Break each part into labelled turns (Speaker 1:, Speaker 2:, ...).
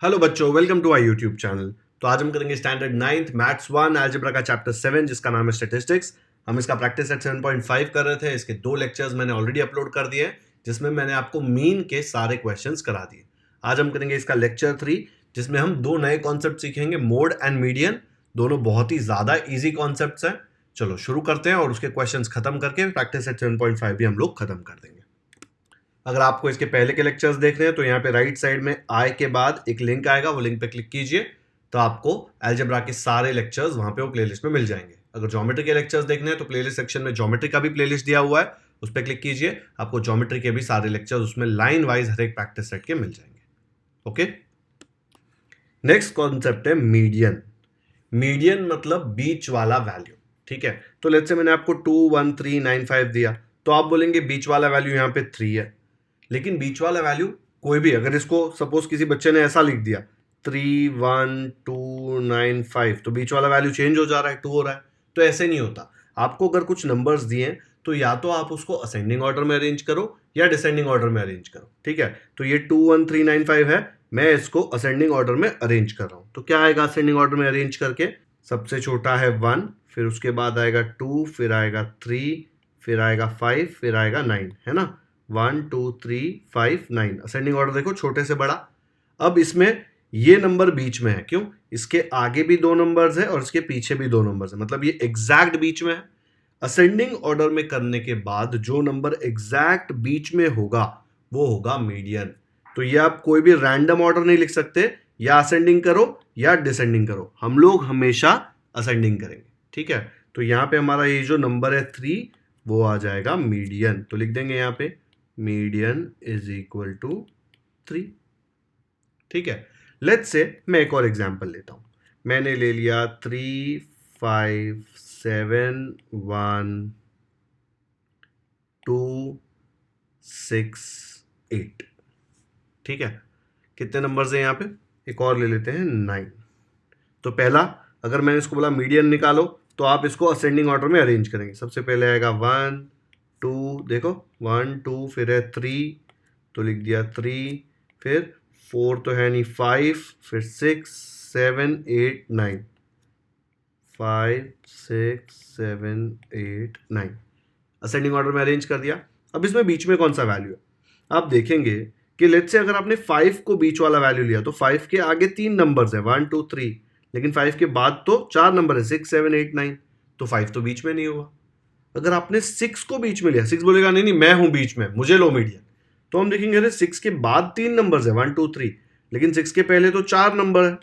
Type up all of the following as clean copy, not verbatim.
Speaker 1: Hello बच्चों, welcome to our YouTube channel. तो आज हम करेंगे स्टैंडर्ड 9th मैथ्स 1 अलजेब्रा का चैप्टर 7 जिसका नाम है स्टैटिस्टिक्स। हम इसका प्रैक्टिस सेट 7.5 कर रहे थे। इसके 2 लेक्चर्स मैंने ऑलरेडी अपलोड कर दिए हैं जिसमें मैंने आपको मीन के सारे क्वेश्चंस करा दिए। आज हम करेंगे इसका लेक्चर 3 जिसमें हम 2 नए कॉन्सेप्ट सीखेंगे, मोड एंड मीडियन। दोनों बहुत ही ज्यादा इजी कॉन्सेप्ट्स हैं। चलो शुरू करते हैं और उसके क्वेश्चंस खत्म करके प्रैक्टिस सेट 7.5 भी हम लोग खत्म कर देंगे। अगर आपको इसके पहले के लेक्चर्स देखने हैं तो यहाँ पे राइट साइड में आई के बाद एक लिंक आएगा, वो लिंक पे क्लिक कीजिए तो आपको अलजेब्रा के सारे लेक्चर्स वहां पे वो प्लेलिस्ट में मिल जाएंगे। अगर ज्योमेट्री के लेक्चर्स देखने हैं तो प्लेलिस्ट सेक्शन में ज्योमेट्री का भी प्लेलिस्ट दिया हुआ है, उस पर क्लिक कीजिए, आपको ज्योमेट्री के भी सारे लेक्चर्स उसमें लाइन वाइज हर एक प्रैक्टिस सेट के मिल जाएंगे। ओके, नेक्स्ट कॉन्सेप्ट है मीडियन। मीडियन मतलब बीच वाला वैल्यू। ठीक है, तो लेट्स से मैंने आपको 2 1 3 9 5 दिया तो आप बोलेंगे बीच वाला वैल्यू यहाँ पे 3 है। लेकिन बीच वाला वैल्यू कोई भी, अगर इसको सपोज किसी बच्चे ने ऐसा लिख दिया 3 1 2 9 5 तो बीच वाला वैल्यू चेंज हो जा रहा है, 2 हो रहा है। तो ऐसे नहीं होता। आपको अगर कुछ नंबर्स दिए तो या तो आप उसको असेंडिंग ऑर्डर में अरेंज करो या डिसेंडिंग ऑर्डर में अरेंज करो। ठीक है, तो ये 2 1 3 9 5 है, मैं इसको असेंडिंग ऑर्डर में अरेंज कर रहा हूं। तो क्या आएगा असेंडिंग ऑर्डर में अरेंज करके? सबसे छोटा है 1, फिर उसके बाद आएगा 2, फिर आएगा 3, फिर आएगा 5, फिर आएगा 9, है ना। 1 2 3 5 9 असेंडिंग ऑर्डर देखो, छोटे से बड़ा। अब इसमें ये नंबर बीच में है, क्यों? इसके आगे भी 2 नंबर्स है और इसके पीछे भी 2 नंबर्स है, मतलब ये एग्जैक्ट बीच में है। असेंडिंग ऑर्डर में करने के बाद जो नंबर एग्जैक्ट बीच में होगा वो होगा मीडियन। तो ये आप कोई भी रैंडम ऑर्डर नहीं लिख सकते, या असेंडिंग करो या डिसेंडिंग करो, हम लोग हमेशा असेंडिंग करेंगे। ठीक है, तो यहां पे हमारा ये जो नंबर है 3 वो आ जाएगा मीडियन। तो लिख देंगे यहां पे मीडियन इज इक्वल टू 3। ठीक है, लेट्स से मैं एक और एग्जांपल लेता हूं। मैंने ले लिया 3 5 7 1 2 6 8। ठीक है, कितने नंबर्स हैं यहाँ पे? एक और ले लेते हैं 9। तो पहला, अगर मैंने इसको बोला मीडियन निकालो तो आप इसको असेंडिंग ऑर्डर में अरेंज करेंगे। सबसे पहले आएगा 1 2, देखो 1 2, फिर है 3 तो लिख दिया 3, फिर 4 तो है नहीं 5, फिर 6 7 8 9, 5 6 7 8 9 असेंडिंग ऑर्डर में अरेंज कर दिया। अब इसमें बीच में कौन सा वैल्यू है? आप देखेंगे कि लेट्स से अगर आपने 5 को बीच वाला वैल्यू लिया तो 5 के आगे 3 नंबर्स है 1 2 3, लेकिन 5 के बाद तो 4 नंबर है 6 7 8 9, तो 5 तो बीच में नहीं हुआ। अगर आपने 6 को बीच में लिया, 6 बोलेगा नहीं नहीं मैं हूं बीच में, मुझे लो मीडियन, तो हम देखेंगे अरे 6 के बाद 3 नंबर्स है 1 2 3, लेकिन 6 के पहले तो 4 नंबर है,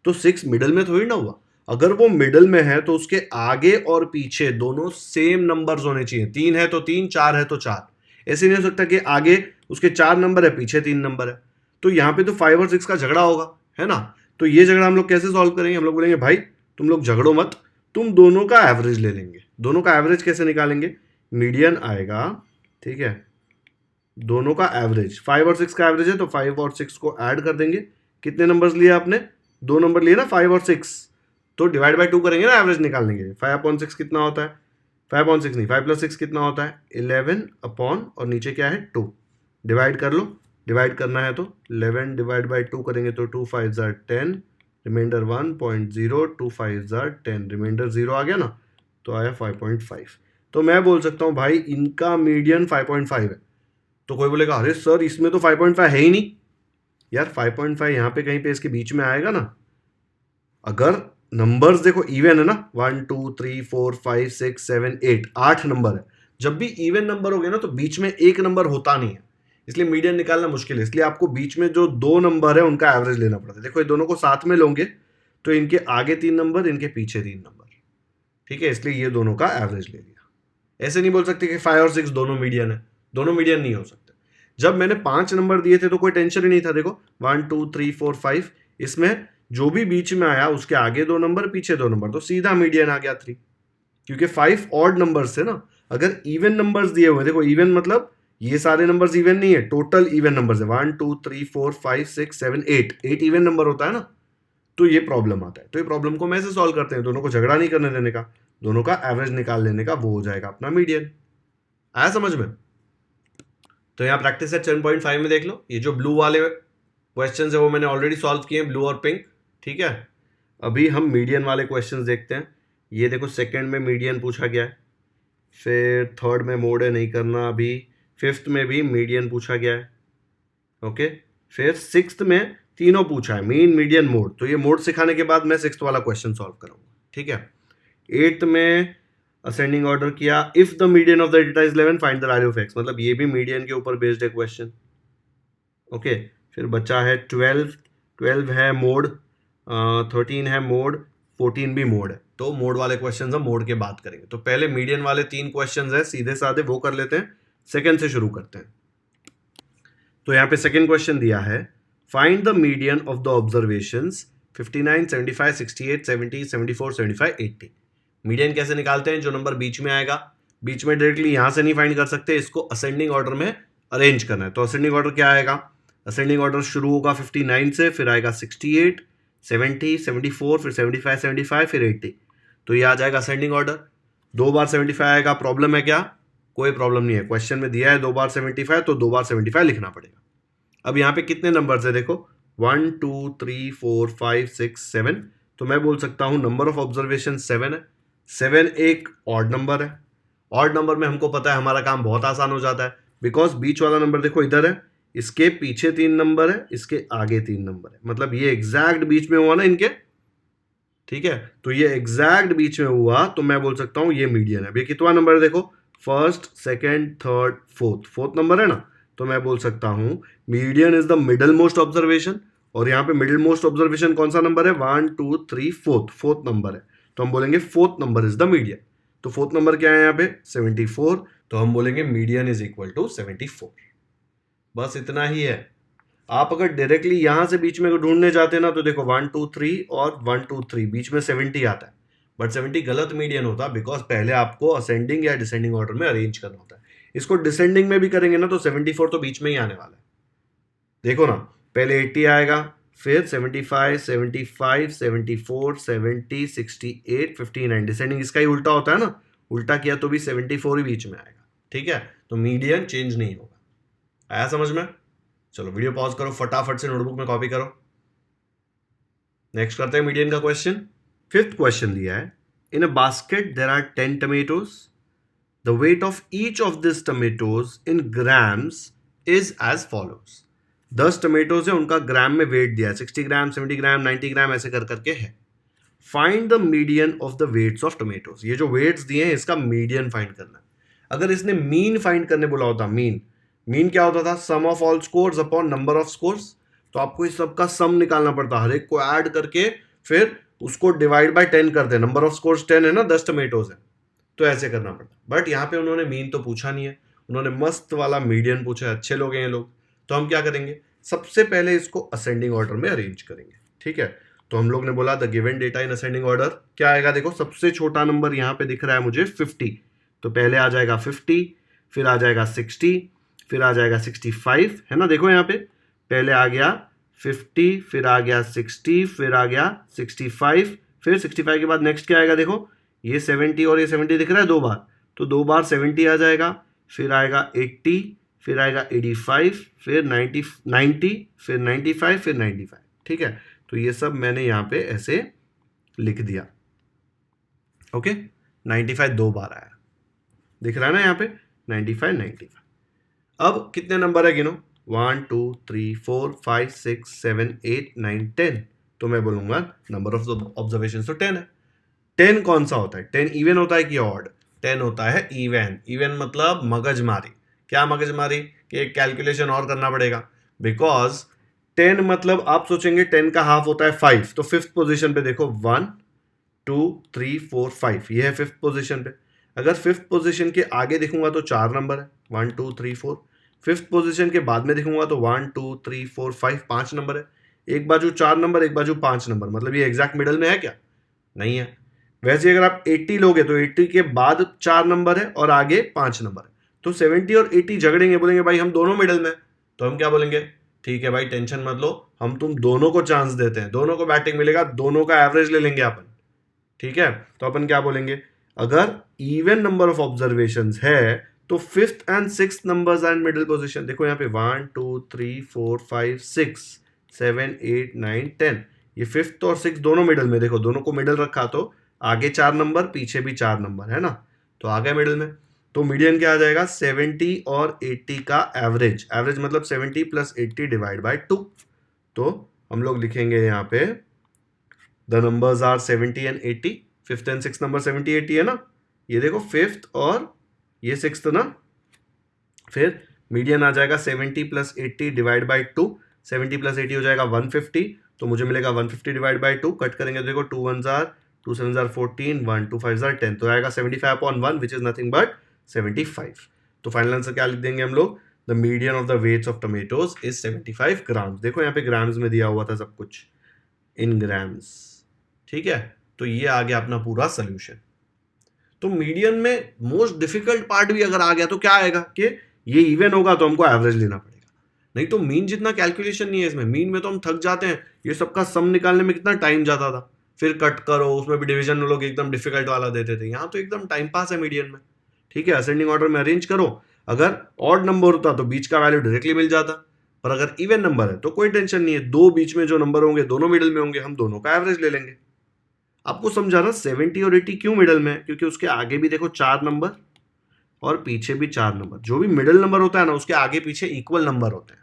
Speaker 1: तो 6 मिडल में थोड़ी ना हुआ। अगर वो मिडल में है तो उसके आगे और पीछे दोनों सेम नंबर्स होने चाहिए। 3 है तो 3, 4 है तो 4। ऐसे नहीं हो सकता कि आगे उसके 4 नंबर है पीछे 3 नंबर है। तो यहाँ पे तो 5 और 6 का झगड़ा होगा, है ना। तो ये झगड़ा हम लोग कैसे सॉल्व करेंगे? हम लोग बोलेंगे भाई तुम लोग झगड़ो मत, तुम दोनों का एवरेज ले लेंगे। दोनों का एवरेज कैसे निकालेंगे? मीडियन आएगा, ठीक है, दोनों का एवरेज 5 और 6 का एवरेज है तो 5 और 6 को ऐड कर देंगे। कितने नंबर्स लिए आपने? 2 नंबर लिए ना, 5 और 6, तो डिवाइड बाय 2 करेंगे ना एवरेज निकालने के लिए। 5 अपॉन 6 कितना होता है? 5 अपॉन 6 नहीं, 5 प्लस 6 कितना होता है? 11 अपॉन, और नीचे क्या है 2, डिवाइड कर लो। डिवाइड करना है तो 11 डिवाइड बाई 2 करेंगे तो 2 5 जार 10, रिमाइंडर 1.0, 2 5 जार 10, रिमाइंडर 0 आ गया ना, तो आया 5.5। तो मैं बोल सकता हूँ भाई इनका मीडियन 5.5 है। तो कोई बोलेगा अरे सर इसमें तो 5.5 है ही नहीं। यार 5.5 यहाँ पे कहीं पे इसके बीच में आएगा ना। अगर नंबर्स देखो इवन है ना, 1 2 3 4 5 6 7 8, 8 नंबर है। जब भी इवन नंबर हो गया ना तो बीच में एक नंबर होता नहीं है, इसलिए मीडियन निकालना मुश्किल है। इसलिए आपको बीच में जो 2 नंबर है उनका एवरेज लेना पड़ता है। देखो ये दोनों को साथ में लोगे तो इनके आगे 3 नंबर, इनके पीछे 3 नंबर। ठीक है, इसलिए ये दोनों का एवरेज ले लिया। ऐसे नहीं बोल सकते कि 5 और 6 दोनों मीडियन है, दोनों मीडियन नहीं हो सकते। जब मैंने 5 नंबर दिए थे तो कोई टेंशन ही नहीं था। देखो 1 2 3 4 5, इसमें जो भी बीच में आया उसके आगे 2 नंबर पीछे 2 नंबर, तो सीधा मीडियन आ गया 3, क्योंकि 5 ऑड नंबर्स थे ना। अगर इवन नंबर्स दिए हुए, देखो इवन मतलब ये सारे नंबर्स इवन नहीं है, टोटल इवन नंबर्स है 1 2 3 4 5 6 7 8, 8 इवन नंबर होता है ना, तो ये प्रॉब्लम आता है। तो ये प्रॉब्लम को हम ऐसे सॉल्व करते हैं, दोनों को झगड़ा नहीं करने देने का, दोनों का एवरेज निकाल लेने का, वो हो जाएगा अपना मीडियन। आया समझ में? तो यहाँ प्रैक्टिस है 7.5 में देख लो, ये जो ब्लू वाले क्वेश्चन है वो मैंने ऑलरेडी सॉल्व किए हैं, ब्लू और पिंक, ठीक है। अभी हम मीडियन वाले क्वेश्चंस देखते हैं। ये देखो सेकंड में मीडियन पूछा गया है, फिर थर्ड में मोड है नहीं करना अभी, फिफ्थ में भी मीडियन पूछा गया है, ओके। फिर सिक्स्थ में तीनों पूछा है, मीन मीडियन मोड, तो ये मोड सिखाने के बाद मैं सिक्स्थ वाला क्वेश्चन सॉल्व करूंगा, ठीक है। एट्थ में असेंडिंग ऑर्डर किया, if the median of the data is 11 find the value of x, मतलब ये भी मीडियन के ऊपर बेस्ड है क्वेश्चन, ओके। फिर बचा है 12 है मोड, 13 है मोड, 14 भी मोड है। तो मोड वाले क्वेश्चन हम मोड के बात करेंगे। तो पहले मीडियन वाले 3 क्वेश्चन है सीधे साधे, वो कर लेते हैं, सेकंड से शुरू करते हैं। तो यहाँ पे सेकंड क्वेश्चन दिया है, find the median of the observations 59, 75, 68, 70, 74, 75, 80। Median कैसे निकालते हैं? जो नंबर बीच में आएगा, बीच में डायरेक्टली यहां से नहीं फाइंड कर सकते, इसको असेंडिंग ऑर्डर में अरेंज करना है। तो असेंडिंग ऑर्डर क्या आएगा? असेंडिंग ऑर्डर शुरू होगा 59 से, फिर आएगा 68, 70, 74, फिर 75, 75, फिर 80। तो ये आ जाएगा असेंडिंग ऑर्डर। 2 बार 75 आएगा, प्रॉब्लम है क्या? कोई प्रॉब्लम नहीं है, क्वेश्चन में दिया है 2 बार 75, तो 2 बार 75 लिखना पड़ेगा। अब यहाँ पे कितने नंबर्स है देखो, 1 2 3 4 5 6 7, तो मैं बोल सकता हूँ नंबर ऑफ ऑब्जर्वेशन 7 है। 7 एक ऑड नंबर है, ऑड नंबर में हमको पता है हमारा काम बहुत आसान हो जाता है, बिकॉज बीच वाला नंबर देखो इधर है, इसके पीछे 3 नंबर है, इसके आगे 3 नंबर है, मतलब ये एग्जैक्ट बीच में हुआ ना इनके, ठीक है। तो ये एग्जैक्ट बीच में हुआ, तो मैं बोल सकता हूं ये मीडियन है। ये कितना नंबर है देखो, first, second, third, fourth number है ना, तो मैं बोल सकता हूं median is the middle most observation. और यहाँ पे मिडिल मोस्ट ऑब्जर्वेशन कौन सा नंबर है? 1 2 3 फोर्थ नंबर है, तो हम बोलेंगे fourth number is the median. तो फोर्थ नंबर क्या है यहाँ पे? 74, तो हम बोलेंगे मीडियन इज इक्वल टू 74। बस इतना ही है। आप अगर डायरेक्टली यहां से बीच में ढूंढने जाते हैं ना, तो देखो 1 2 3 और 1 2 3 बीच में 70 आता है, बट 70 गलत मीडियन होता है, बिकॉज पहले आपको असेंडिंग या डिसेंडिंग ऑर्डर में अरेंज करना होता है। इसको डिसेंडिंग में भी करेंगे ना, तो 74 तो बीच में ही आने वाला है। देखो ना, पहले 80 आएगा, फिर 75, 75, 74, 70, 68, 59, डिसेंडिंग इसका ही उल्टा होता है ना, उल्टा किया तो भी 74 ही बीच में आएगा, ठीक है। तो मीडियन चेंज नहीं होगा। आया समझ में? चलो वीडियो पॉज करो, फटाफट से नोटबुक में कॉपी करो। नेक्स्ट करते हैं मीडियन का क्वेश्चन। फिफ्थ क्वेश्चन दिया है, in a basket there are 10 tomatoes, the weight of each of this tomatoes in grams is as follows. 10 tomatoes है, उनका ग्राम में वेट दिया है, 60 ग्राम, 70 ग्राम, 90 ग्राम, ऐसे कर करके है। Find the median of the weights of tomatoes. ये जो वेट्स दिए हैं इसका मीडियन फाइंड करना है। अगर इसने मीन फाइंड करने बोला होता, मीन क्या होता था? Sum of all scores upon number of scores. तो आपको इस सबका सम निकालना पड़ता, हर एक को ऐड करके फिर उसको डिवाइड बाय 10 करते हैं। नंबर ऑफ स्कोर्स 10 है ना, 10 टमेटोज है, तो ऐसे करना पड़ता। बट यहाँ पे उन्होंने मीन तो पूछा नहीं है, उन्होंने मस्त वाला मीडियन पूछा है। अच्छे लोग हैं ये लोग। तो हम क्या करेंगे, सबसे पहले इसको असेंडिंग ऑर्डर में अरेंज करेंगे, ठीक है। तो हम लोग ने बोला the given data in ascending order क्या आएगा? देखो सबसे छोटा नंबर यहाँ पे दिख रहा है मुझे 50, तो पहले आ जाएगा 50, फिर आ जाएगा 60, फिर आ जाएगा 65, है ना। देखो यहाँ पे पहले आ गया 50, फिर आ गया 60, फिर आ गया 65, फिर 65 के बाद नेक्स्ट क्या आएगा? देखो ये 70 और ये 70 दिख रहा है 2 बार, तो 2 बार 70 आ जाएगा, फिर आएगा 80, फिर आएगा 85, फिर 90, फिर 95, फिर 95, ठीक है। तो ये सब मैंने यहाँ पे ऐसे लिख दिया, ओके। 95 2 बार आया, दिख रहा है ना यहाँ पे, 95, 95। अब कितने नंबर है गिनो? 1 2 3 4 5 6 7 8 9 10। तो मैं बोलूंगा नंबर ऑफ ऑब्जर्वेशन तो 10 है। 10 कौन सा होता है? 10 इवन होता है कि ऑड? 10 होता है इवन। इवन मतलब मगजमारी। क्या मगजमारी? कि एक कैलकुलेशन और करना पड़ेगा, बिकॉज 10 मतलब आप सोचेंगे 10 का हाफ होता है 5, तो फिफ्थ पोजीशन पे देखो 1 2 3 4 5, ये है फिफ्थ पोजीशन पे। अगर फिफ्थ पोजीशन के आगे देखूंगा तो 4 नंबर है, 1 2 3 4। फिफ्थ पोजीशन के बाद में देखूंगा तो 1 2 3 4 5, 5 नंबर है। एक बाजू 4 नंबर, एक बाजू 5 नंबर, मतलब ये एग्जैक्ट मिडल में है क्या? नहीं है। वैसे अगर आप 80 लोगे तो 80 के बाद 4 नंबर है और आगे 5 नंबर है, तो 70 और 80 झगड़ेंगे, बोलेंगे भाई हम दोनों मिडल में। तो हम क्या बोलेंगे? ठीक है भाई टेंशन मत लो, हम तुम दोनों को चांस देते हैं, दोनों को बैटिंग मिलेगा, दोनों का एवरेज ले लेंगे अपन, ठीक है। तो अपन क्या बोलेंगे, अगर इवन नंबर ऑफ ऑब्जर्वेशंस है तो fifth and sixth numbers and middle position. देखो यहाँ पे 1 2 3 4 5 6, 7 8 9 10। ये 5th और 6th दोनों मिडल में, देखो दोनों को मिडल रखा तो आगे 4 नंबर पीछे भी 4 नंबर है ना, तो आ गए मिडल में। तो मीडियन क्या आ जाएगा 70 और 80 का एवरेज, एवरेज मतलब 70 प्लस 80 डिवाइड बाय 2। तो हम लोग लिखेंगे यहाँ पे the numbers are 70 and 80, 5th and 6th number 70 80 है ना, ये देखो 5th और ये 6th ना, फिर मीडियन आ जाएगा 70 प्लस 80 डिवाइड बाई 2, 70 प्लस 80 हो जाएगा 150, तो मुझे मिलेगा 150 डिवाइड बाई 2, कट करेंगे तो देखो 2 1 जार 2 7 जार 14, 1 2 5 जार 10, तो आएगा 75/1 विच इज नथिंग बट 75। तो फाइनल आंसर क्या लिख देंगे हम लोग, the median of the weights of tomatoes is 75 grams. देखो यहाँ पे ग्राम्स में दिया हुआ था सब कुछ इन ग्राम्स, ठीक है। तो ये आ गया अपना पूरा सोल्यूशन। तो मीडियन में मोस्ट डिफिकल्ट पार्ट भी अगर आ गया तो क्या आएगा कि ये इवन होगा तो हमको एवरेज लेना पड़ेगा, नहीं तो मीन जितना कैलकुलेशन नहीं है इसमें। मीन में तो हम थक जाते हैं, ये सबका सम निकालने में कितना टाइम जाता था, फिर कट करो, उसमें भी डिवीजन में लोग एकदम डिफिकल्ट वाला देते थे, यहाँ तो एकदम टाइम पास है मीडियन में, ठीक है। असेंडिंग ऑर्डर में अरेंज करो, अगर ऑड नंबर होता तो बीच का वैल्यू डायरेक्टली मिल जाता, पर अगर इवन नंबर है तो कोई टेंशन नहीं है, दो बीच में जो नंबर होंगे दोनों मिडिल में होंगे, हम दोनों का एवरेज ले लेंगे। आपको समझा रहा 70 और 80 क्यों मिडिल में है, क्योंकि उसके आगे भी देखो 4 नंबर और पीछे भी 4 नंबर, जो भी मिडिल नंबर होता है ना उसके आगे पीछे इक्वल नंबर होते हैं,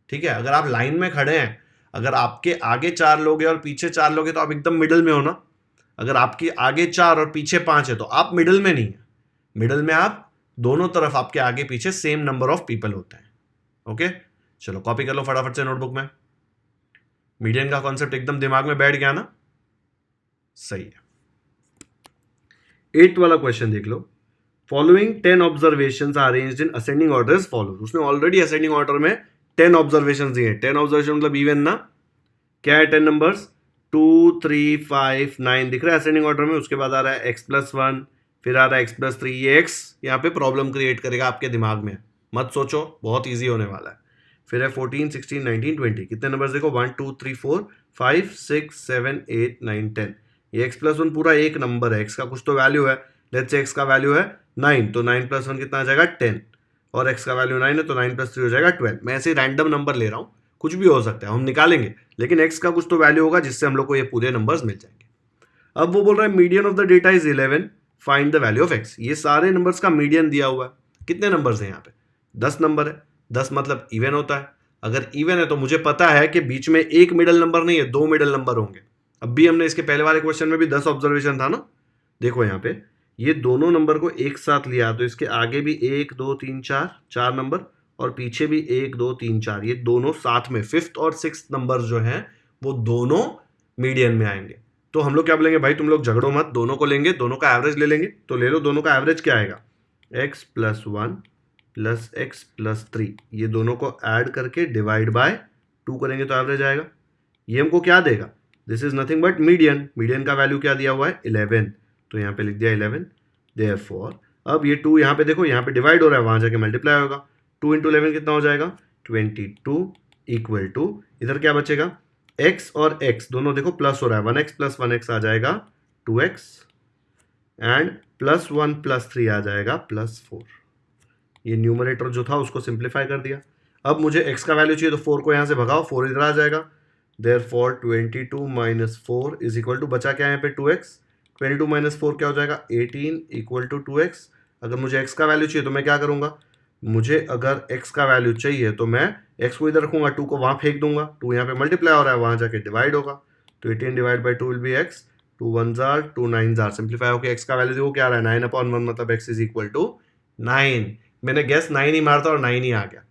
Speaker 1: ठीक है। अगर आप लाइन में खड़े हैं, अगर आपके आगे 4 लोग हैं और पीछे 4 लोग हैं तो आप एकदम मिडिल में हो ना। अगर आपके आगे 4 और पीछे 5 है तो आप मिडिल में नहीं है, मिडिल में आप दोनों तरफ आपके आगे पीछे सेम नंबर ऑफ पीपल होते हैं। ओके, चलो कॉपी कर लो फटाफट से नोटबुक में। मीडियन का कॉन्सेप्ट एकदम दिमाग में बैठ गया ना, सही है। 8th वाला क्वेश्चन देख लो, following 10 observations are arranged in ascending order as follows. उसने ऑलरेडी असेंडिंग ऑर्डर में 10 ऑब्जर्वेशंस दिए हैं। 10 ऑब्जर्वेशन मतलब इवन ना, क्या है 10 नंबर्स 2 3 5 9 दिख रहा है असेंडिंग ऑर्डर में। उसके बाद आ रहा है x+1, फिर आ रहा है x+3। ये x यहाँ पे प्रॉब्लम क्रिएट करेगा आपके दिमाग में, मत सोचो, बहुत ईजी होने वाला है। फिर है 14 16 19 20, कितने नंबर्स देखो 1 2 3 4 5 6 7 8 9 10। ये x+1 पूरा एक नंबर है, x का कुछ तो वैल्यू है, लेट्स से x का वैल्यू है 9, तो 9+1 कितना आ जाएगा 10, और x का वैल्यू 9 है तो 9+3 हो जाएगा 12। मैं ऐसे रैंडम नंबर ले रहा हूँ, कुछ भी हो सकता है, हम निकालेंगे, लेकिन x का कुछ तो वैल्यू होगा जिससे हम लोग को ये पूरे नंबर्स मिल जाएंगे। अब वो बोल रहा है median of the data is 11, find the value of x। ये सारे नंबर्स का मीडियन दिया हुआ है, कितने नंबर्स हैं यहाँ पे 10 नंबर है, 10 मतलब इवन होता है। अगर इवन है तो मुझे पता है कि बीच में एक मिडल नंबर नहीं है, 2 मिडल नंबर होंगे। अब भी हमने इसके पहले वाले क्वेश्चन में भी 10 ऑब्जर्वेशन था ना, देखो यहाँ पे ये दोनों नंबर को एक साथ लिया तो इसके आगे भी 1 2 3 4 4 नंबर, और पीछे भी 1 2 3 4, ये दोनों साथ में 5th और 6th नंबर जो हैं वो दोनों मीडियन में आएंगे। तो हम लोग क्या बोलेंगे, भाई तुम लोग झगड़ो मत, दोनों को लेंगे, दोनों का एवरेज ले लेंगे। तो ले लो, दोनों का एवरेज क्या आएगा x+1 प्लस x+3, ये दोनों को ऐड करके डिवाइड बाय 2 करेंगे तो एवरेज आएगा। ये हमको क्या देगा, this is nothing but median. Median का वैल्यू क्या दिया हुआ है 11, तो यहाँ पे लिख दिया 11। देयरफॉर अब ये 2 यहाँ पे देखो, यहाँ पे डिवाइड हो रहा है, वहाँ जाके मल्टीप्लाई होगा। 2 × 11 कितना हो जाएगा 22 इक्वल टू, इधर क्या बचेगा x और x दोनों देखो प्लस हो रहा है, 1x + 1x आ जाएगा 2x, एंड +1 + 3 आ जाएगा +4। ये न्यूमरेटर जो था उसको सिंप्लीफाई कर दिया। अब मुझे x का वैल्यू चाहिए तो 4 को यहाँ से भगाओ, 4 इधर आ जाएगा। Therefore 22 - 4 इज इक्वल टू, बचा क्या है यहाँ पे 2x, 22 - 4 क्या हो जाएगा 18 इक्वल टू 2x। अगर मुझे x का वैल्यू चाहिए तो मैं क्या करूँगा, मुझे अगर x का वैल्यू चाहिए तो मैं x को इधर रखूँगा, 2 को वहाँ फेंक दूंगा, 2 यहाँ पे मल्टीप्लाई हो रहा है, वहाँ जाके डिवाइड होगा, तो 18 divide by 2 will be x, 2 1 jar 2 9 jar, simplify होकर x का वैल्यू देखो क्या आ रहा है 9/1, मतलब x इज इक्वल टू 9। मैंने गैस 9 ही मारता और 9 ही आ गया,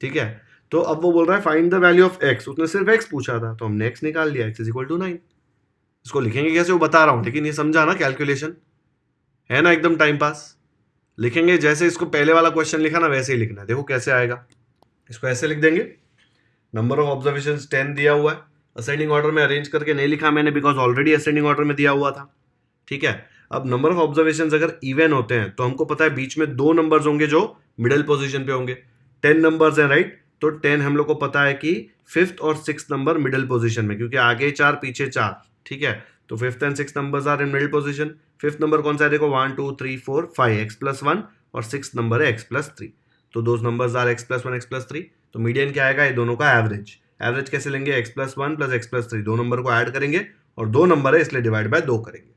Speaker 1: ठीक है। तो अब वो बोल रहा है find the value of x, उसने सिर्फ x पूछा था तो हमने x निकाल लिया, x इज इक्वल टू 9। इसको लिखेंगे कैसे वो बता रहा हूँ, लेकिन ये समझा ना कैलकुलेशन है ना, एकदम टाइम पास। लिखेंगे जैसे इसको पहले वाला क्वेश्चन लिखा ना वैसे ही लिखना है, देखो कैसे आएगा। इसको ऐसे लिख देंगे, नंबर ऑफ ऑब्जर्वेशन 10 दिया हुआ है, असेंडिंग ऑर्डर में अरेंज करके नहीं लिखा मैंने बिकॉज ऑलरेडी असेंडिंग ऑर्डर में दिया हुआ था, ठीक है। अब नंबर ऑफ ऑब्जर्वेशन अगर इवन होते हैं तो हमको पता है बीच में 2 नंबर्स होंगे जो मिडिल पोजीशन पे होंगे। 10 नंबर्स हैं राइट, तो 10 हम लोग को पता है कि 5th और 6th नंबर मिडिल पोजीशन में, क्योंकि आगे 4 पीछे 4, ठीक है। तो 5th and 6th numbers are in middle position. 5th number कौन सा है देखो 1 2 3 4 5, x+1, और 6th नंबर है x+3, तो those numbers are x+1 x+3। तो मीडियन क्या आएगा, ये दोनों का एवरेज। एवरेज कैसे लेंगे, x plus 1 plus x plus 3, दो नंबर को ऐड करेंगे और दो नंबर है इसलिए डिवाइड बाय 2 करेंगे,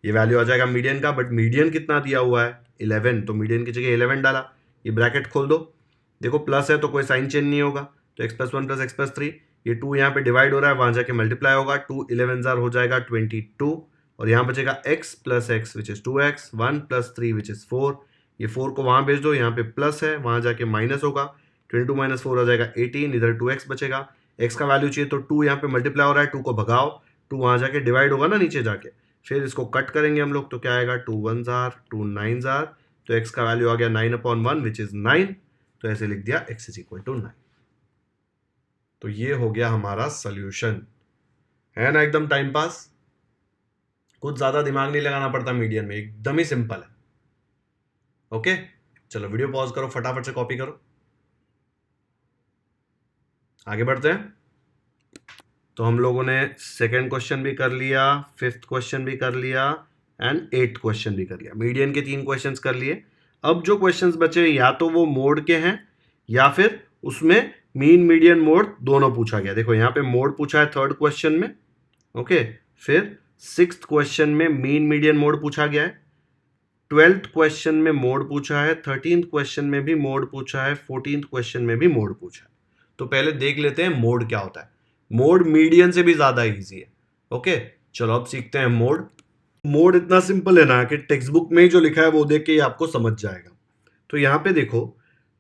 Speaker 1: ये वैल्यू आ जाएगा मीडियन का। बट मीडियन कितना दिया हुआ है 11, तो मीडियन की जगह 11 डाला, ये ब्रैकेट खोल दो, देखो प्लस है तो कोई साइन चेंज नहीं होगा, तो x plus 1 plus x plus 3, ये 2 यहाँ पे डिवाइड हो रहा है, वहां जाके मल्टीप्लाई होगा, 2 11 जार हो जाएगा 22, और यहाँ बचेगा x plus x which is 2x, 1 plus 3 which is 4, ये 4 को वहां भेज दो, यहाँ पे प्लस है वहां जाके माइनस होगा, 22 माइनस 4 आ जाएगा 18, इधर 2x बचेगा, x का वैल्यू चाहिए तो 2 यहाँ पे मल्टीप्लाई हो रहा है, 2 को भगाओ, 2 वहां जाके डिवाइड होगा ना नीचे जाके, फिर इसको कट करेंगे हम लोग, तो क्या आएगा 2 1 जार 2 9 जार, तो x का वैल्यू आ गया 9/1 विच इज 9, तो ऐसे लिख दिया x इज इक्वल टू 9। तो ये हो गया हमारा सोल्यूशन, है ना, एकदम टाइम पास, कुछ ज्यादा दिमाग नहीं लगाना पड़ता मीडियन में, एकदम ही सिंपल है। ओके चलो वीडियो पॉज करो, फटाफट से कॉपी करो, आगे बढ़ते हैं। तो हम लोगों ने सेकंड क्वेश्चन भी कर लिया, फिफ्थ क्वेश्चन भी कर लिया एंड 8th क्वेश्चन भी कर लिया, मीडियन के 3 क्वेश्चंस कर लिए। अब जो क्वेश्चंस बचे या तो वो मोड के हैं या फिर उसमें मीन मीडियन मोड दोनों पूछा गया। देखो यहाँ पे मोड पूछा है 3rd क्वेश्चन में, ओके, फिर 6th क्वेश्चन में मीन मीडियन मोड पूछा गया है, 12th क्वेश्चन में मोड पूछा है, 13th क्वेश्चन में भी मोड पूछा है, 14th क्वेश्चन में भी मोड पूछा है। तो पहले देख लेते हैं मोड क्या होता है। मोड मीडियन से भी ज्यादा इजी है। ओके चलो अब सीखते हैं मोड। मोड इतना सिंपल है ना कि टेक्स्ट बुक में ही जो लिखा है वो देख के ही आपको समझ जाएगा। तो यहां पे देखो,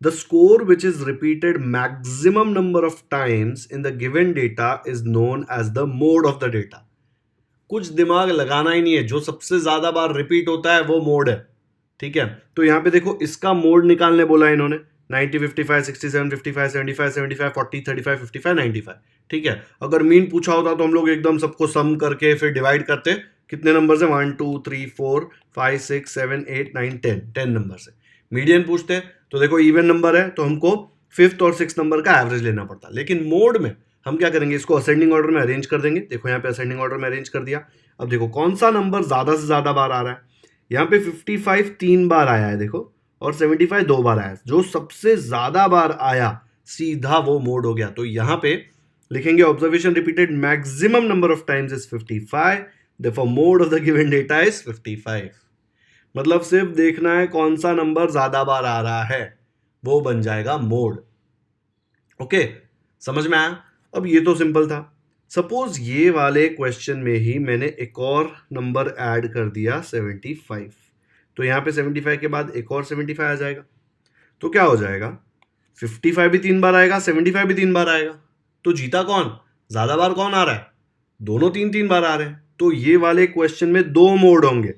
Speaker 1: the score which is repeated maximum number of times in the given data is known as the mode of the data. कुछ दिमाग लगाना ही नहीं है, जो सबसे ज्यादा बार रिपीट होता है वो मोड है। ठीक है, तो यहां पे देखो इसका मोड निकालने बोला है इन्होंने, 90 55 67 55 75 75 40 35 55 95। ठीक है, अगर मीन पूछा होता तो हम लोग एकदम सबको सम करके फिर डिवाइड करते, कितने नंबर से 1 2 3 4 5 6 7 8 9 10 नंबर से। मीडियन पूछते तो देखो इवन नंबर है तो हमको 5th और 6th नंबर का एवरेज लेना पड़ता, लेकिन मोड में हम क्या करेंगे, इसको असेंडिंग ऑर्डर में अरेंज कर देंगे। देखो यहाँ पे असेंडिंग ऑर्डर में अरेंज कर दिया। अब देखो कौन सा नंबर ज्यादा से ज्यादा बार आ रहा है, यहाँ पे 55 3 बार आया है देखो, और 75 2 बार आया, जो सबसे ज्यादा बार आया सीधा वो मोड हो गया। तो यहां पे लिखेंगे observation repeated maximum number of times is 55, therefore mode of the given data is 55। मतलब सिर्फ देखना है कौन सा नंबर ज्यादा बार आ रहा है, वो बन जाएगा मोड। ओके समझ में आया। अब ये तो सिंपल था। सपोज ये वाले क्वेश्चन में ही मैंने एक और नंबर ऐड कर दिया 75, तो यहाँ पे 75 के बाद एक और 75 आ जाएगा, तो क्या हो जाएगा, 55 भी 3 बार आएगा, 75 भी 3 बार आएगा, तो जीता कौन, ज्यादा बार कौन आ रहा है, दोनों 3 बार आ रहे हैं। तो ये वाले क्वेश्चन में 2 मोड होंगे,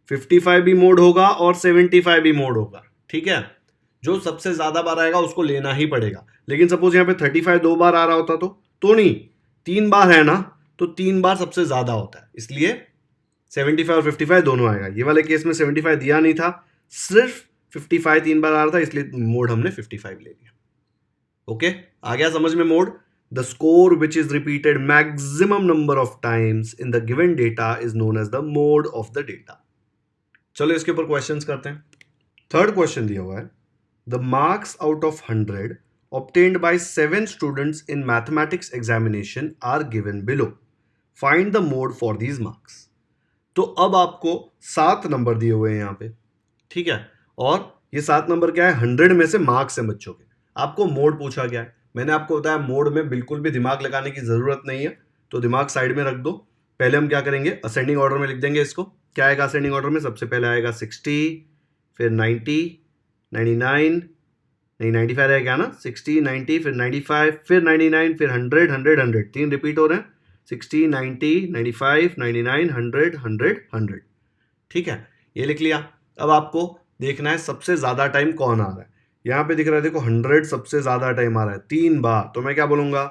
Speaker 1: 55 भी मोड होगा और 75 भी मोड होगा। ठीक है, जो सबसे ज्यादा बार आएगा उसको लेना ही पड़ेगा। लेकिन सपोज यहाँ पे 35 2 बार आ रहा होता तो नहीं, 3 बार है ना, तो 3 बार सबसे ज्यादा होता है, इसलिए 75 और 55 दोनों आएगा। ये वाले केस में 75 दिया नहीं था, सिर्फ 55 3 बार आ रहा था, इसलिए मोड हमने 55 ले लिया। ओके आ गया समझ में mode. The score which is repeated maximum number of times in the given data is known as the mode of the data. चलो इसके ऊपर क्वेश्चंस करते हैं। 3rd क्वेश्चन दिया हुआ है, the marks out of 100 obtained by 7 students in mathematics examination are given below. Find the mode for these marks. तो अब आपको 7 नंबर दिए हुए हैं यहाँ पे, ठीक है, और ये 7 नंबर क्या है, 100 में से मार्क्स हैं बच्चों के, आपको मोड पूछा गया है। मैंने आपको बताया मोड में बिल्कुल भी दिमाग लगाने की जरूरत नहीं है, तो दिमाग साइड में रख दो। पहले हम क्या करेंगे, असेंडिंग ऑर्डर में लिख देंगे इसको। क्या आएगा असेंडिंग ऑर्डर में, सबसे पहले आएगा 60, फिर 90, 99, नहीं 95 रहेगा ना, 60 90 फिर 95 फिर 99 फिर 100 100 100, 3 रिपीट हो रहे हैं, 60 90 95 99 100 100 100। ठीक है, ये लिख लिया। अब आपको देखना है सबसे ज्यादा टाइम कौन आ रहा है। यहाँ पे दिख रहा है देखो 100 सबसे ज्यादा टाइम आ रहा है 3 बार, तो मैं क्या बोलूंगा,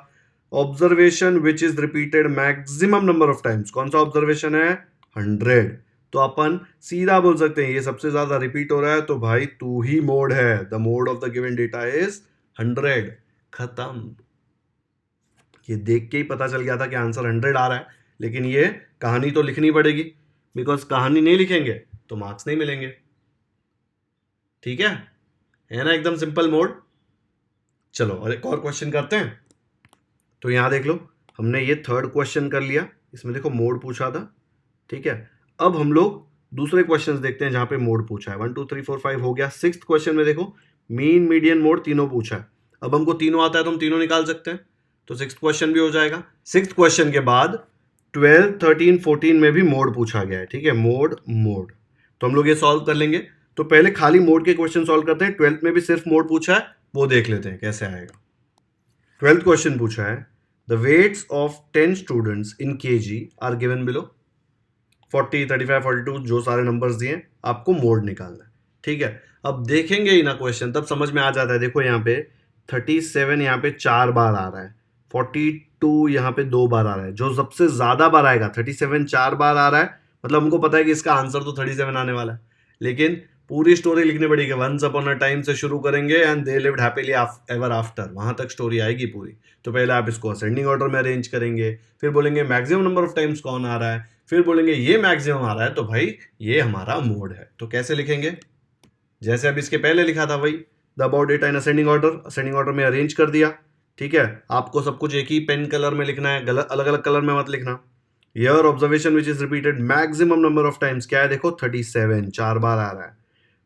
Speaker 1: observation which is repeated maximum number of times. कौन सा ऑब्जर्वेशन है, 100, तो अपन सीधा बोल सकते हैं ये सबसे ज्यादा रिपीट हो रहा है, तो भाई तू ही मोड है। The mode of the given data is 100। खत्म। ये देख के ही पता चल गया था कि आंसर 100 आ रहा है, लेकिन ये कहानी तो लिखनी पड़ेगी, बिकॉज कहानी नहीं लिखेंगे तो मार्क्स नहीं मिलेंगे। ठीक है ना, एकदम सिंपल मोड। चलो और एक और क्वेश्चन करते हैं। तो यहाँ देख लो, हमने ये थर्ड क्वेश्चन कर लिया, इसमें देखो मोड पूछा था, ठीक है। अब हम लोग दूसरे क्वेश्चंस देखते हैं जहां पे मोड पूछा है। 1 2 3 4 5 हो गया। सिक्स्थ क्वेश्चन में देखो मीन मीडियन मोड तीनों पूछा है। अब हमको तीनों आता है तो हम तीनों निकाल सकते हैं, तो सिक्स्थ क्वेश्चन भी हो जाएगा। सिक्स्थ क्वेश्चन के बाद 12 13 14 में भी मोड पूछा गया है, ठीक है, मोड मोड। तो हम लोग ये सॉल्व कर लेंगे। तो पहले खाली मोड के क्वेश्चन सॉल्व करते हैं। 12th में भी सिर्फ मोड पूछा है, वो देख लेते हैं कैसे आएगा। 12th क्वेश्चन पूछा है the weights of 10 students in KG are given below. 40 35 42 जो सारे नंबर्स दिए, आपको मोड निकालना है, ठीक है। अब देखेंगे ही ना क्वेश्चन तब समझ में आ जाता है। देखो यहाँ पे 37 यहाँ पे 4 बार आ रहा है, 42 यहाँ पे 2 बार आ रहा है। जो सबसे ज्यादा बार आएगा 37 4 बार आ रहा है, मतलब हमको पता है कि इसका आंसर तो 37 आने वाला है। लेकिन पूरी स्टोरी लिखनी पड़ेगी। वंस अपॉन अ टाइम से शुरू करेंगे and they lived happily ever after, वहां तक स्टोरी आएगी पूरी। तो पहले आप इसको असेंडिंग ऑर्डर में अरेंज करेंगे, फिर बोलेंगे मैक्सिमम नंबर ऑफ टाइम्स कौन आ रहा है, फिर बोलेंगे ये मैक्सिमम आ रहा है, तो भाई ये हमारा मोड है। तो कैसे लिखेंगे, जैसे अब इसके पहले लिखा था वही, the about data in ascending order में अरेंज कर दिया, ठीक है। आपको सब कुछ एक ही पेन कलर में लिखना है, गलत अलग अलग कलर में मत लिखना। Year observation which is repeated maximum number of times, क्या है देखो 37 4 बार आ रहा है।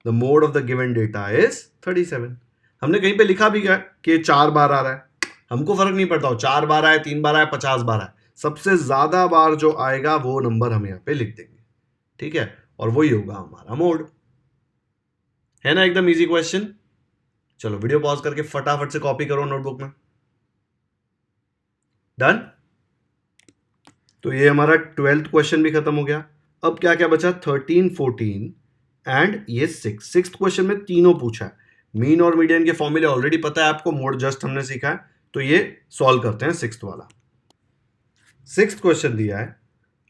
Speaker 1: The mode of the given data is 37। हमने कहीं पे लिखा भी क्या कि 4 बार आ रहा है, हमको फर्क नहीं पड़ता हो 4 बार आए 3 बार आए 50 बार आए, सबसे ज्यादा बार जो आएगा वो नंबर हम यहाँ पे लिख देंगे, ठीक है। और वही होगा हमारा मोड, है ना, एकदम इजी क्वेश्चन। चलो वीडियो पॉज करके फटाफट से कॉपी करो नोटबुक में। डन। तो ये हमारा 12th क्वेश्चन भी खत्म हो गया। अब क्या क्या बचा, 13 14 एंड ये 6th क्वेश्चन में तीनों पूछा है। मीन और मीडियन के फॉर्मूले ऑलरेडी पता है आपको, मोड जस्ट हमने सीखा है। तो ये सॉल्व करते हैं 6th वाला। 6th क्वेश्चन दिया है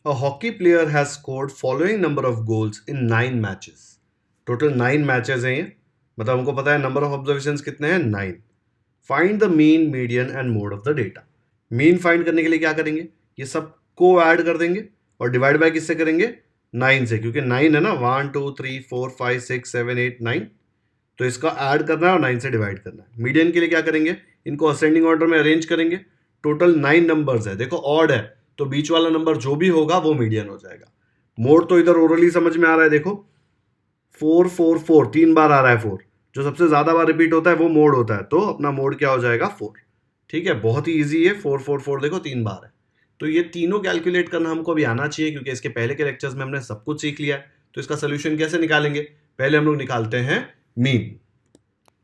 Speaker 1: a hockey player has scored following number of goals in 9 matches. Total 9 matches हैं ये, मतलब हमको पता है नंबर ऑफ ऑब्जर्वेशंस कितने हैं 9। Find the mean median and mode of the data. Mean find करने के लिए क्या करेंगे, ये सब को ऐड कर देंगे और डिवाइड बाय किससे करेंगे, 9 से, क्योंकि 9 है ना, 1 2 3 4 5 6 7 8 9। तो इसका ऐड करना है और 9 से डिवाइड करना है। मीडियन के लिए क्या करेंगे, इनको असेंडिंग ऑर्डर में अरेंज करेंगे। टोटल 9 नंबर्स है, देखो ऑड है तो बीच वाला नंबर जो भी होगा वो मीडियन हो जाएगा। मोड तो इधर ओरली समझ में आ रहा है, देखो 4 4 4 3 बार आ रहा है 4, जो सबसे ज्यादा बार रिपीट होता है वो मोड होता है, तो अपना मोड क्या हो जाएगा 4, ठीक है। बहुत ही इजी है, 4 4 4 देखो 3 बार है। तो ये तीनों कैलकुलेट करना हमको अभी आना चाहिए, क्योंकि इसके पहले के लेक्चर्स में हमने सब कुछ सीख लिया है। तो इसका सोल्यूशन कैसे निकालेंगे, पहले हम लोग निकालते हैं मीन।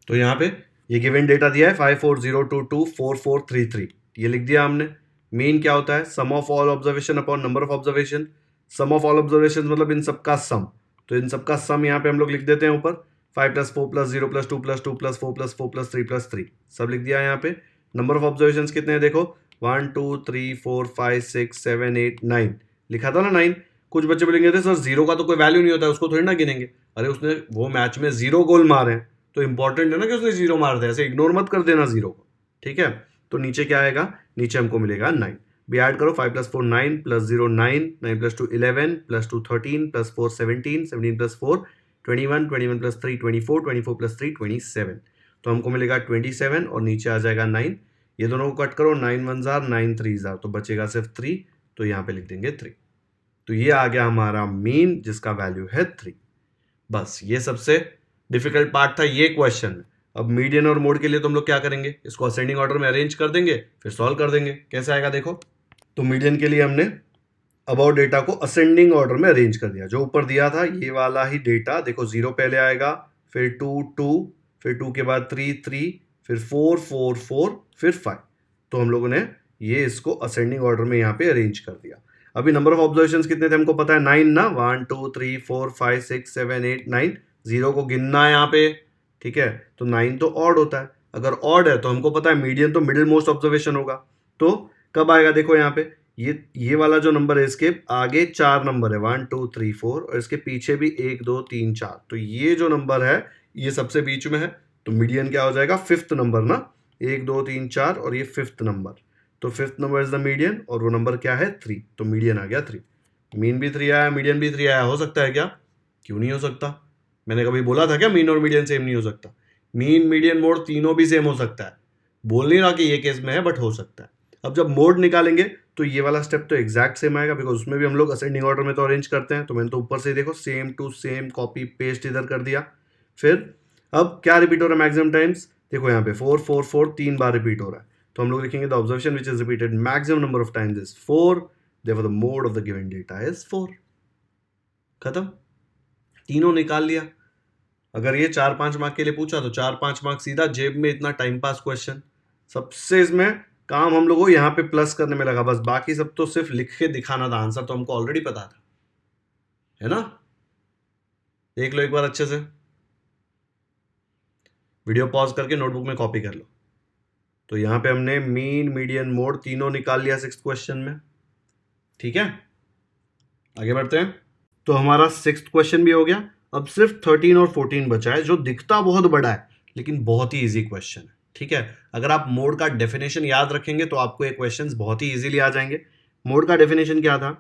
Speaker 1: तो यहाँ पे ये गिवन डेटा दिया है 5402244433, ये लिख दिया हमने। मीन क्या होता है, sum of all observation upon number of observation. Sum of all observation मतलब इन सबका सम, तो इन सबका सम यहाँ पे हम लोग लिख देते हैं ऊपर, 5 + 4 + 0 + 2 + 2 + 4 + 4 + 3 + 3 सब लिख दिया है यहाँ पे। नंबर ऑफ ऑब्जर्वेशन कितने हैं देखो, 1 2 3 4 5 6 7 8 9 लिखा था ना 9। कुछ बच्चे बोलेंगे थे सर जीरो का तो कोई वैल्यू नहीं होता, उसको थोड़ी ना गिनेंगे। अरे उसने वो मैच में 0 गोल मारे हैं, तो इंपॉर्टेंट है ना कि उसने 0 मार दिया, ऐसे इग्नोर मत कर देना 0 को, ठीक है। तो नीचे क्या आएगा, नीचे हमको मिलेगा 9। भी ऐड करो, 5 + 4 9 + 0 9 9 + 2 11 + 2 13 + 4 17 17 + 4 21 21 + 3 24 24 + 3 27। तो हमको मिलेगा 27 और नीचे आ जाएगा 9। ये दोनों को कट करो, 9 1 जार 9 3 जार, तो बचेगा सिर्फ 3, तो यहाँ पे लिख देंगे 3। तो ये आ गया हमारा मीन जिसका वैल्यू है 3। बस ये सबसे डिफिकल्ट पार्ट था ये क्वेश्चन में। अब मीडियन और मोड के लिए तो हम लोग क्या करेंगे, इसको असेंडिंग ऑर्डर में अरेंज कर देंगे, फिर सॉल्व कर देंगे। कैसे आएगा देखो, तो मीडियन के लिए हमने अबाउट डेटा को असेंडिंग ऑर्डर में अरेंज कर दिया, जो ऊपर दिया था ये वाला ही डेटा। देखो 0 पहले आएगा, फिर 2 2, फिर 2 के बाद 3 3, फिर 4 4 4, फिर 5। तो हम लोगों ने ये इसको असेंडिंग ऑर्डर में यहाँ पे अरेंज कर दिया। अभी नंबर ऑफ ऑब्जर्वेशंस कितने थे हमको पता है 9 ना, 1 2 3 4 5 6 7 8 9, 0 को गिनना है यहाँ पे, ठीक है। तो 9 तो ऑड होता है, अगर ऑड है तो हमको पता है मीडियन तो मिडिल मोस्ट ऑब्जर्वेशन होगा। तो कब आएगा देखो यहाँ पे, ये वाला जो नंबर है इसके आगे 4 नंबर है, 1 2 3 4, और इसके पीछे भी 1 2 3 4। तो ये जो नंबर है ये सबसे बीच में है, तो मीडियन क्या हो जाएगा, 5th नंबर ना, 1 2 3 4 और ये 5th नंबर। तो 5th number is the median, और वो नंबर क्या है 3, तो मीडियन आ गया 3। मीन भी 3 आया, मीडियन भी 3 आया, हो सकता है क्या, क्यों नहीं हो सकता। मैंने कभी बोला था क्या मीन और मीडियन सेम नहीं हो सकता। मीन मीडियन मोड तीनों भी सेम हो सकता है, बोल नहीं रहा कि ये केस में है, बट हो सकता है। अब जब मोड निकालेंगे तो ये वाला स्टेप तो एग्जैक्ट सेम आएगा, बिकॉज उसमें भी हम लोग असेंडिंग ऑर्डर में तो अरेंज करते हैं। तो मैंने तो ऊपर से देखो same to same copy paste इधर कर दिया। फिर अब क्या रिपीट हो रहा है मैक्सिमम टाइम्स, देखो यहाँ पे 4 4 4 3 बार रिपीट हो रहा है। तो हम लोग लिखेंगे the observation which is repeated maximum number of times is 4, therefore the mode of the given data is 4। खत्म, तीनों निकाल लिया। अगर ये 4-5 मार्क के लिए पूछा तो 4-5 मार्क सीधा जेब में, इतना टाइम पास क्वेश्चन। सबसे इसमें काम हम लोग को यहाँ पे प्लस करने में लगा, बस बाकी सब तो सिर्फ लिख के दिखाना था, आंसर तो हमको ऑलरेडी पता था, है ना। देख लो एक बार अच्छे से, वीडियो पॉज करके नोटबुक में कॉपी कर लो। तो यहां पे हमने मीन मीडियन मोड तीनों निकाल लिया 6th क्वेश्चन में, ठीक है। आगे बढ़ते हैं। तो हमारा 6th क्वेश्चन भी हो गया। अब सिर्फ 13 और 14 बचा है, जो दिखता बहुत बड़ा है लेकिन बहुत ही इजी क्वेश्चन है, ठीक है। अगर आप मोड का डेफिनेशन याद रखेंगे तो आपको ये क्वेश्चंस बहुत ही इजीली आ जाएंगे। मोड का डेफिनेशन क्या था,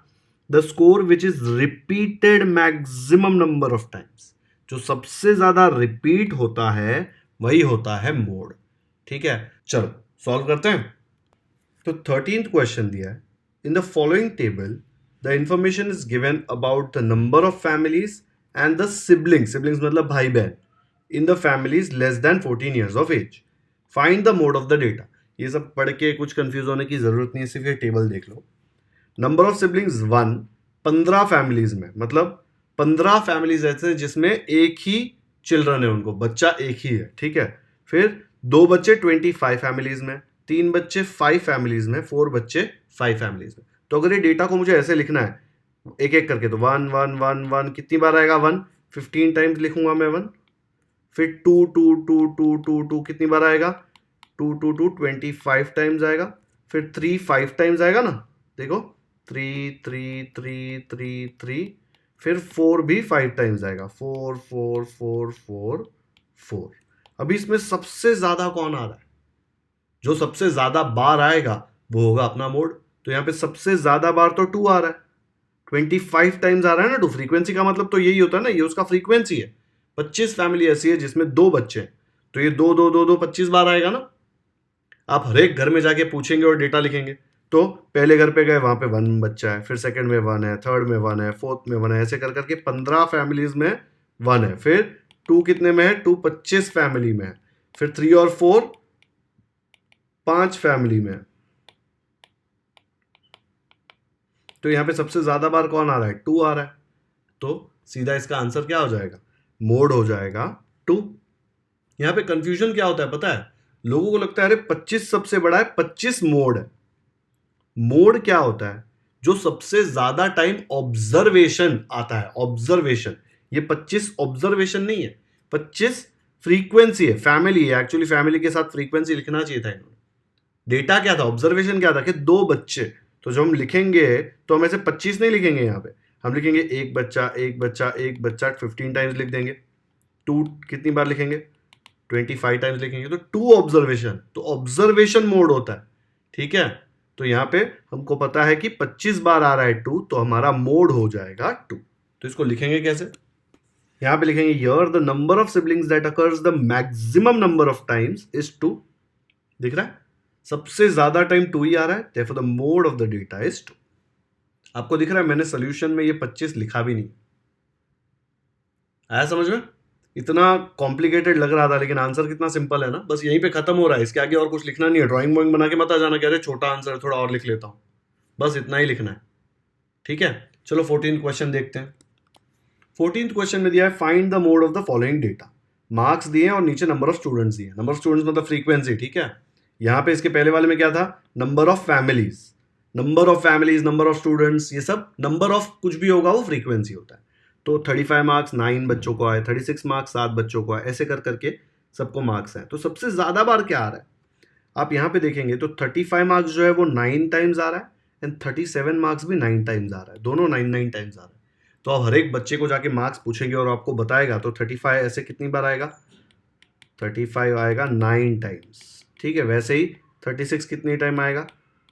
Speaker 1: the score which is repeated maximum number of times, जो सबसे ज्यादा रिपीट होता है वही होता है मोड, ठीक है। चलो सॉल्व करते हैं। तो 13th क्वेश्चन दिया है, in the following table the information is given about the number of families and the siblings मतलब भाई बहन in the families less than 14 years of age, find the mode of the data. ये सब पढ़ के कुछ कंफ्यूज होने की जरूरत नहीं है, सिर्फ ये टेबल देख लो। नंबर ऑफ सिबलिंग्स 1, 15 फैमिलीज में, मतलब 15 फैमिलीज ऐसे हैं जिसमें एक ही चिल्ड्रन है, उनको बच्चा एक ही है, ठीक है। फिर 2 बच्चे 25 फैमिलीज में, 3 बच्चे 5 फैमिलीज में, 4 बच्चे 5 फैमिलीज में। तो अगर ये डेटा को मुझे ऐसे लिखना है एक एक करके, तो 1 1 1 1 कितनी बार आएगा 1, 15 टाइम्स लिखूंगा मैं 1। फिर 2 2 2 2 2 2 कितनी बार आएगा 2 2 2 25 टाइम्स आएगा। फिर 3 5 टाइम्स आएगा ना, देखो 3 3 3 3 3। फिर 4 भी 5 टाइम्स आएगा, 4 4 4 4 4। अभी इसमें सबसे ज्यादा कौन आ रहा है, जो सबसे ज्यादा बार आएगा वो होगा अपना मोड। तो यहाँ पे सबसे ज्यादा बार तो 2 आ रहा है, 25 टाइम्स आ रहा है ना 2। फ्रीक्वेंसी का मतलब तो यही होता है ना, ये उसका फ्रीक्वेंसी है। 25 फैमिली ऐसी है जिसमें 2 बच्चे हैं, तो ये 2 2 2 2 25 बार आएगा ना। आप हर एक घर में जाके पूछेंगे और डेटा लिखेंगे, तो पहले घर पे गए वहां पे 1 बच्चा है, फिर सेकंड में 1 है, थर्ड में 1 है, फोर्थ में 1 है, ऐसे कर करके 15 फैमिलीज में 1 है। फिर 2 कितने में है, 2 25 फैमिली में है। फिर 3 और 4 5 फैमिली में है। तो यहां पे सबसे ज्यादा बार कौन आ रहा है, 2 आ रहा है। तो सीधा इसका आंसर क्या हो जाएगा, मोड हो जाएगा 2। यहां पे कंफ्यूजन क्या होता है पता है, लोगों को लगता है अरे 25 सबसे बड़ा है, 25 मोड है। मोड क्या होता है, जो सबसे ज्यादा टाइम ऑब्जर्वेशन आता है, ऑब्जर्वेशन। ये 25 ऑब्जर्वेशन नहीं है, 25 फ्रीक्वेंसी है, फैमिली है। एक्चुअली फैमिली के साथ फ्रीक्वेंसी लिखना चाहिए था इन्होंने। डेटा क्या था, ऑब्जर्वेशन क्या था कि 2 बच्चे। तो जब हम लिखेंगे तो हम ऐसे 25 नहीं लिखेंगे, यहां पे हम लिखेंगे एक बच्चा एक बच्चा एक बच्चा, 15 टाइम्स लिख देंगे। 2 कितनी बार लिखेंगे, 25 टाइम्स लिखेंगे। तो 2 ऑब्जर्वेशन, तो ऑब्जर्वेशन मोड होता है, ठीक है। तो यहां पे हमको पता है कि 25 बार आ रहा है 2, तो हमारा मोड हो जाएगा 2। तो इसको लिखेंगे कैसे, यहां पे लिखेंगे here the number of siblings that occurs the maximum number of times is 2। दिख रहा है, सबसे ज्यादा टाइम 2 ही आ रहा है, therefore the mode of the data is 2। आपको दिख रहा है मैंने सोल्यूशन में ये 25 लिखा भी नहीं। आया समझ में, इतना कॉम्प्लिकेटेड लग रहा था लेकिन आंसर कितना सिंपल है ना, बस यहीं पे खत्म हो रहा है। इसके आगे और कुछ लिखना नहीं है। ड्राइंग वॉइंग बना के मत आ जाना कह रहे छोटा आंसर थोड़ा और लिख लेता हूं, बस इतना ही लिखना है, ठीक है। चलो 14th क्वेश्चन देखते हैं। 14th क्वेश्चन में दिया है find the mode of the following data. Marks दिए और नीचे नंबर ऑफ स्टूडेंट्स दिए। नंबर ऑफ स्टूडेंट्स मतलब फ्रीक्वेंसी, ठीक है। यहां पे इसके पहले वाले में क्या था, number of families, number of families, number of students, ये सब नंबर ऑफ कुछ भी होगा वो फ्रीक्वेंसी होता है। तो 35 मार्क्स 9 बच्चों को आए, 36 मार्क्स 7 बच्चों को आए, ऐसे कर करके सबको मार्क्स आए। तो सबसे ज्यादा बार क्या आ रहा है, आप यहां पे देखेंगे तो 35 मार्क्स जो है वो 9 टाइम्स आ रहा है, एंड 37 मार्क्स भी 9 टाइम्स आ रहा है, दोनों 9 9 टाइम्स आ रहा है। तो आप हर एक बच्चे को जाके मार्क्स पूछेंगे और आपको बताएगा। तो 35 ऐसे कितनी बार आएगा, 35 आएगा 9 टाइम्स, ठीक है। वैसे ही 36 कितनी टाइम आएगा,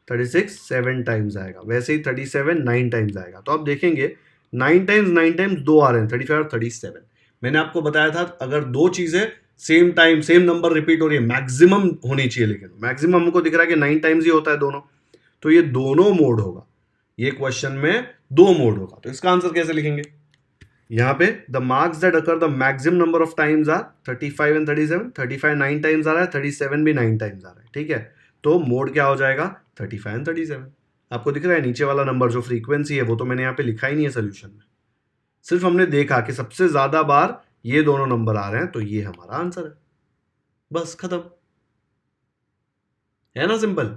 Speaker 1: 36 7 टाइम्स आएगा। वैसे ही 37 9 टाइम्स आएगा। तो आप देखेंगे 9 टाइम्स 2 आ रहे हैं, 35 और 37। मैंने आपको बताया था अगर 2 चीजें सेम नंबर रिपीट हो रही है, मैक्सिमम होनी चाहिए, लेकिन मैक्सिमम हमको दिख रहा है कि 9 टाइम्स ही होता है दोनों। तो ये दोनों मोड होगा, ये क्वेश्चन में 2 मोड होगा। तो इसका आंसर कैसे लिखेंगे? यहां पे the marks that occur the maximum number of times are 35 and 37, 35 9 times आ रहा है, 37 भी 9 टाइम्स आ रहा है, ठीक है। तो मोड क्या हो जाएगा? 35 एंड 37। आपको दिख रहा है नीचे वाला नंबर जो फ्रीक्वेंसी है वो तो मैंने यहाँ पे लिखा ही नहीं है सोल्यूशन में, सिर्फ हमने देखा कि सबसे ज्यादा बार ये दोनों नंबर आ रहे हैं, तो ये हमारा आंसर है। बस खत्म, है ना सिंपल।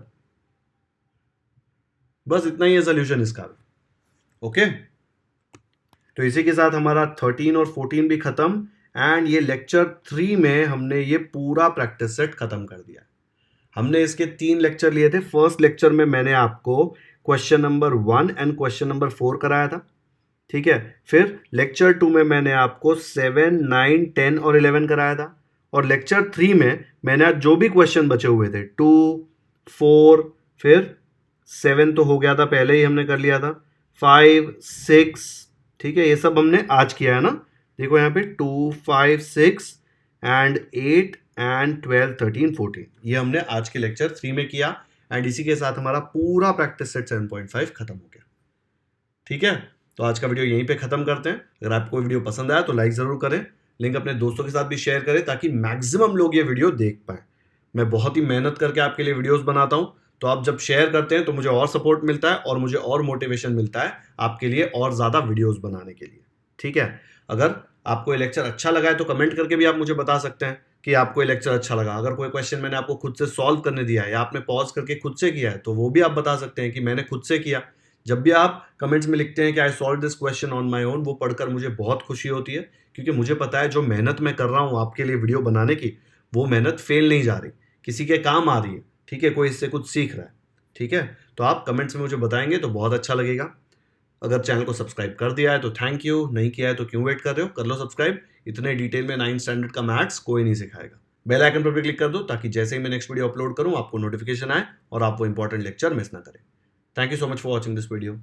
Speaker 1: बस इतना ही है सोल्यूशन इसका। ओके, तो इसी के साथ हमारा 13 और 14 भी खत्म, एंड ये लेक्चर 3 में हमने ये पूरा प्रैक्टिस सेट खत्म कर दिया। हमने इसके 3 लेक्चर लिए थे। फर्स्ट लेक्चर में मैंने आपको question number 1 and question number 4 कराया था, ठीक है। फिर लेक्चर 2 में मैंने आपको 7, 9, 10 और 11 कराया था, और लेक्चर 3 में मैंने आज जो भी क्वेश्चन बचे हुए थे 2, 4, फिर 7 तो हो गया था, पहले ही हमने कर लिया था, 5, 6, ठीक है, ये सब हमने आज किया है ना। देखो यहाँ पे 2, 5, 6 एंड 8 एंड 12, 13, 14 ये हमने आज के लेक्चर 3 में किया, एंड इसी के साथ हमारा पूरा प्रैक्टिस सेट 7.5 खत्म हो गया, ठीक है। तो आज का वीडियो यहीं पे खत्म करते हैं। अगर आपको वीडियो पसंद आया तो लाइक जरूर करें, लिंक अपने दोस्तों के साथ भी शेयर करें ताकि मैक्सिमम लोग ये वीडियो देख पाएं। मैं बहुत ही मेहनत करके आपके लिए वीडियोस बनाता हूं, तो आप जब शेयर करते हैं तो मुझे और सपोर्ट मिलता है और मुझे और मोटिवेशन मिलता है आपके लिए और ज़्यादा वीडियोस बनाने के लिए, ठीक है। अगर आपको ये लेक्चर अच्छा लगा है तो कमेंट करके भी आप मुझे बता सकते हैं कि आपको ये लेक्चर अच्छा लगा। अगर कोई क्वेश्चन मैंने आपको खुद से सॉल्व करने दिया है या आपने पॉज करके खुद से किया है तो वो भी आप बता सकते हैं कि मैंने खुद से किया। जब भी आप कमेंट्स में लिखते हैं कि I solve this question on my own, वो पढ़कर मुझे बहुत खुशी होती है, क्योंकि मुझे पता है जो मेहनत मैं कर रहा हूँ आपके लिए वीडियो बनाने की, वो मेहनत फेल नहीं जा रही, किसी के काम आ रही है, ठीक है, कोई इससे कुछ सीख रहा है, ठीक है। तो आप कमेंट्स में मुझे बताएंगे तो बहुत अच्छा लगेगा। अगर चैनल को सब्सक्राइब कर दिया है तो थैंक यू, नहीं किया है तो क्यों वेट कर रहे हो, कर लो सब्सक्राइब। इतने डिटेल में 9th स्टैंडर्ड का मैथ्स कोई नहीं सिखाएगा। बेल आइकन पर भी क्लिक कर दो ताकि जैसे ही मैं नेक्स्ट वीडियो अपलोड करूं आपको नोटिफिकेशन आए और आप वो इंपॉर्टेंट लेक्चर मिस ना करें। Thank you so much for watching this video.